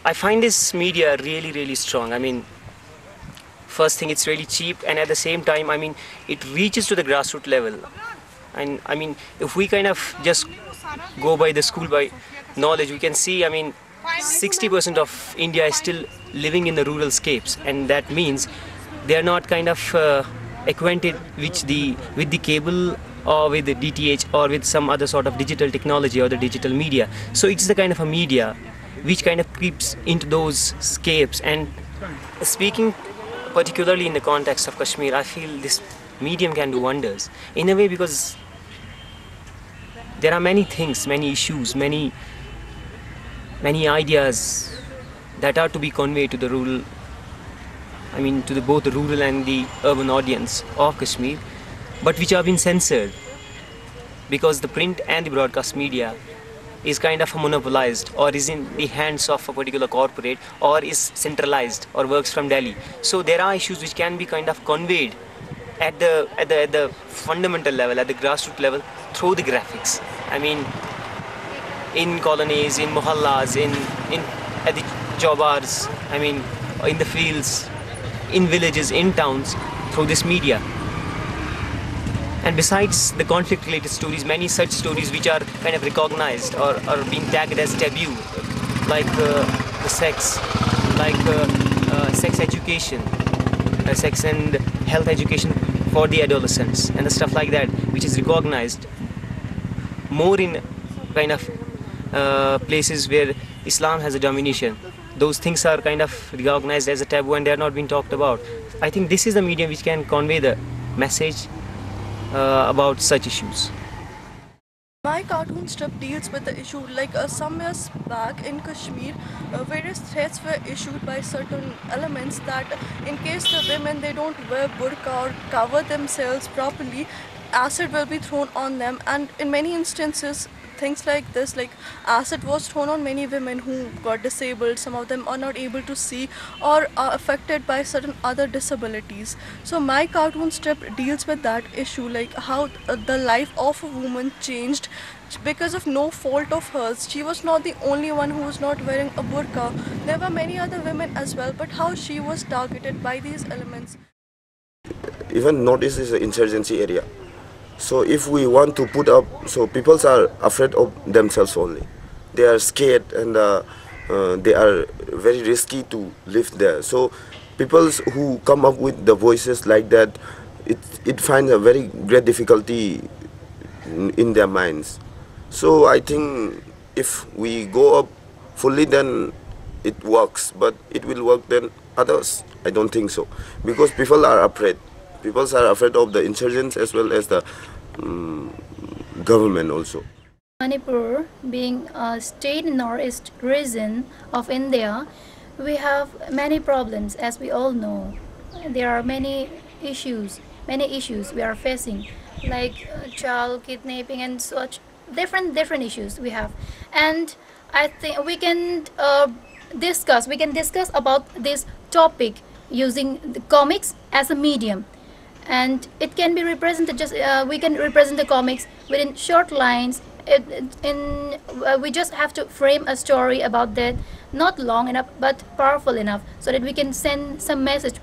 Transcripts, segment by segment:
I find this media really, really strong. I mean, first thing, it's really cheap, and at the same time, I mean, it reaches to the grassroots level. And I mean, if we kind of just go by the school by knowledge, we can see, I mean, 60% of India is still living in the rural scapes, and that means they are not kind of acquainted with the cable or with the DTH or with some other sort of digital technology or the digital media. So it's the kind of a media which kind of creeps into those scapes. And speaking particularly in the context of Kashmir, I feel this medium can do wonders in a way, because there are many things, many issues, many ideas that are to be conveyed to the rural, I mean to both the rural and the urban audience of Kashmir, but which have been censored because the print and the broadcast media is kind of monopolized or is in the hands of a particular corporate or is centralized or works from Delhi. So there are issues which can be kind of conveyed at the fundamental level, at the grassroots level, through the graphics. I mean, in colonies, in mohallas, at the jobars, I mean, in the fields, in villages, in towns, through this media. And besides the conflict-related stories, many such stories which are kind of recognized or are being tagged as taboo, like the sex, like sex education, sex and health education for the adolescents, and the stuff like that, which is recognized more in kind of places where Islam has a domination. Those things are kind of recognized as a taboo and they are not being talked about. I think this is the medium which can convey the message about such issues. My cartoon strip deals with the issue like some years back in Kashmir, various threats were issued by certain elements that in case the women they don't wear burqa or cover themselves properly, acid will be thrown on them, and in many instances things like this, like acid was thrown on many women who got disabled. Some of them are not able to see or are affected by certain other disabilities. So my cartoon strip deals with that issue, like how the life of a woman changed because of no fault of hers. She was not the only one who was not wearing a burqa. There were many other women as well, but how she was targeted by these elements. Even Northeast is an insurgency area. So if we want to put up, so people are afraid of themselves only. They are scared and they are very risky to live there. So people who come up with the voices like that, it finds a very great difficulty in their minds. So I think if we go up fully, then it works, but it will work then others. I don't think so, because people are afraid. People are afraid of the insurgents as well as the government also. Manipur being a state in northeast region of India, we have many problems, as we all know. There are many issues we are facing, like child kidnapping and such different issues we have. And I think we can discuss about this topic using the comics as a medium. And it can be represented just we can represent the comics within short lines. We just have to frame a story about that, not long enough but powerful enough, so that we can send some message,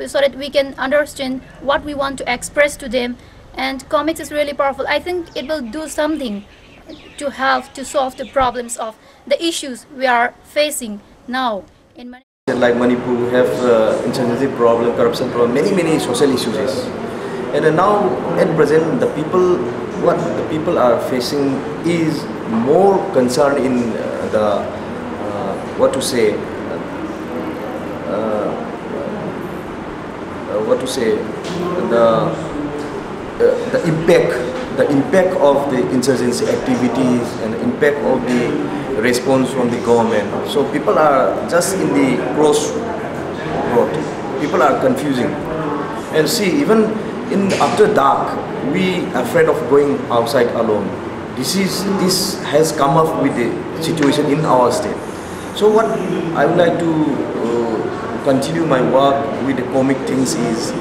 so that we can understand what we want to express to them. And comics is really powerful. I think it will do something to help to solve the problems of the issues we are facing now in Manipur. Like Manipur, we have insurgency problem, corruption problem, many social issues. And now at present, what the people are facing is more concerned in the impact of the insurgency activities and the impact of the response from the government. So people are just in the crossroad. People are confusing. And see, even after dark, we are afraid of going outside alone. This has come up with the situation in our state. So what I would like to continue my work with the comic things is,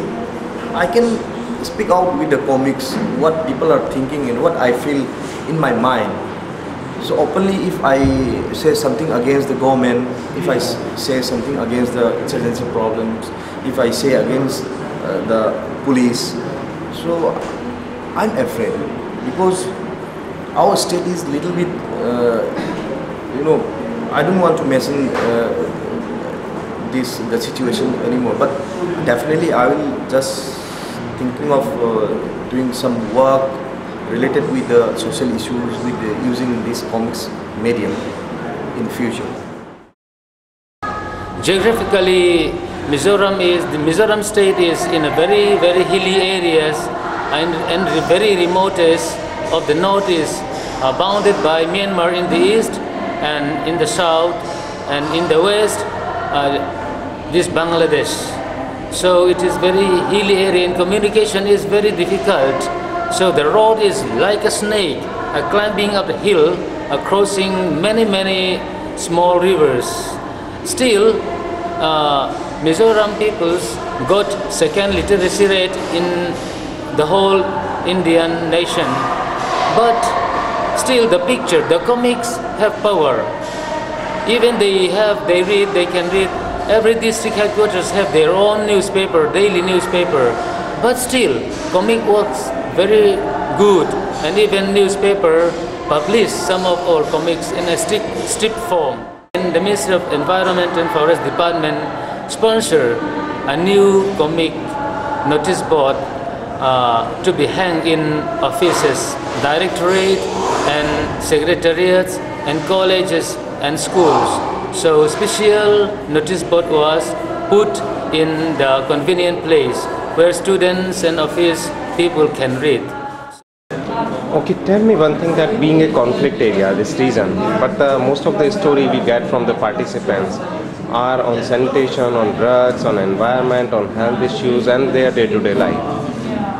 I can speak out with the comics what people are thinking and what I feel in my mind. So openly, if I say something against the government, if I say something against the insurgency problems, if I say against the police, so I'm afraid because our state is little bit, I don't want to mention the situation anymore, but definitely I will just thinking of doing some work related with the social issues with using this comics medium in future. Geographically, the Mizoram state is in a very hilly areas and the very remotest of the north is bounded by Myanmar in the east and in the south, and in the west this Bangladesh. So it is very hilly area and communication is very difficult. So the road is like a snake, climbing up the hill, crossing many small rivers. Still, Mizoram peoples got second literacy rate in the whole Indian nation. But still the picture, the comics have power. Even they can read. Every district headquarters have their own newspaper, daily newspaper. But still, comic works very good, and even newspaper publish some of our comics in a strip form. And the Ministry of Environment and Forest Department sponsor a new comic notice board to be hanged in offices, directorate and secretariats and colleges and schools. So special notice board was put in the convenient place where students and office people can read. Okay, tell me one thing, that being a conflict area, this region, but most of the story we get from the participants are on sanitation, on drugs, on environment, on health issues and their day-to-day life.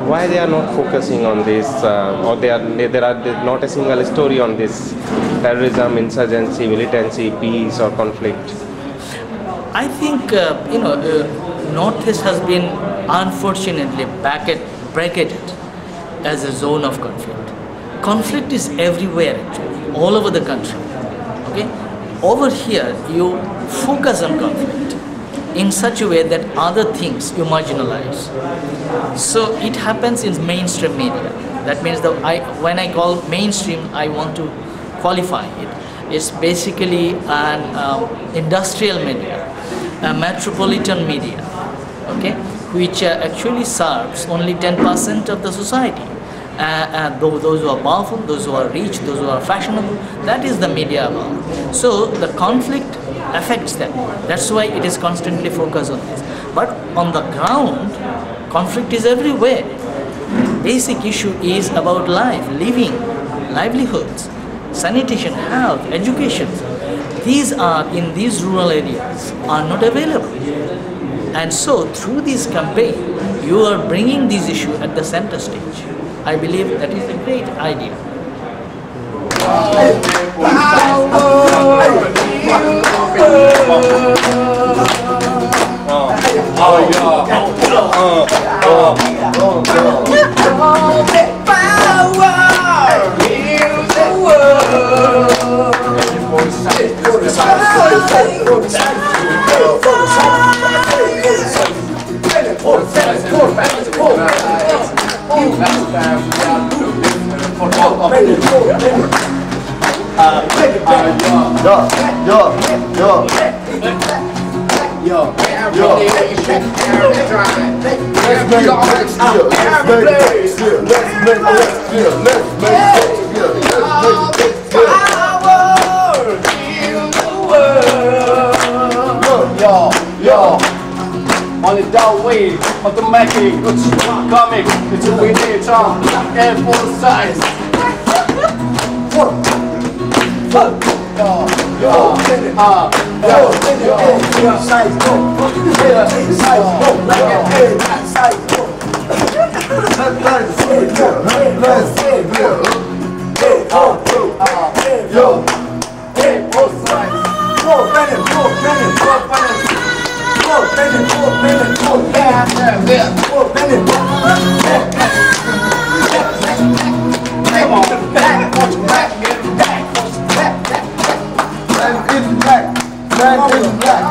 Why they are not focusing on this, or there are not a single story on this terrorism, insurgency, militancy, peace or conflict? I think Northeast has been unfortunately bracketed as a zone of conflict. Conflict is everywhere actually, all over the country. Okay, over here you focus on conflict in such a way that other things you marginalize. So it happens in mainstream media. That means that when I call mainstream, I want to qualify it. It's basically an industrial media, a metropolitan media, okay, which actually serves only 10% of the society. Those who are powerful, those who are rich, those who are fashionable, that is the media about. So the conflict affects them. That's why it is constantly focused on this. But on the ground, conflict is everywhere. Basic issue is about life, living, livelihoods, sanitation, health, education. These are, in these rural areas, are not available. And so through this campaign, you are bringing this issue at the center stage. I believe that is a great idea. On the doorway of the making, it's comic, it's a winning song, and full size. and black.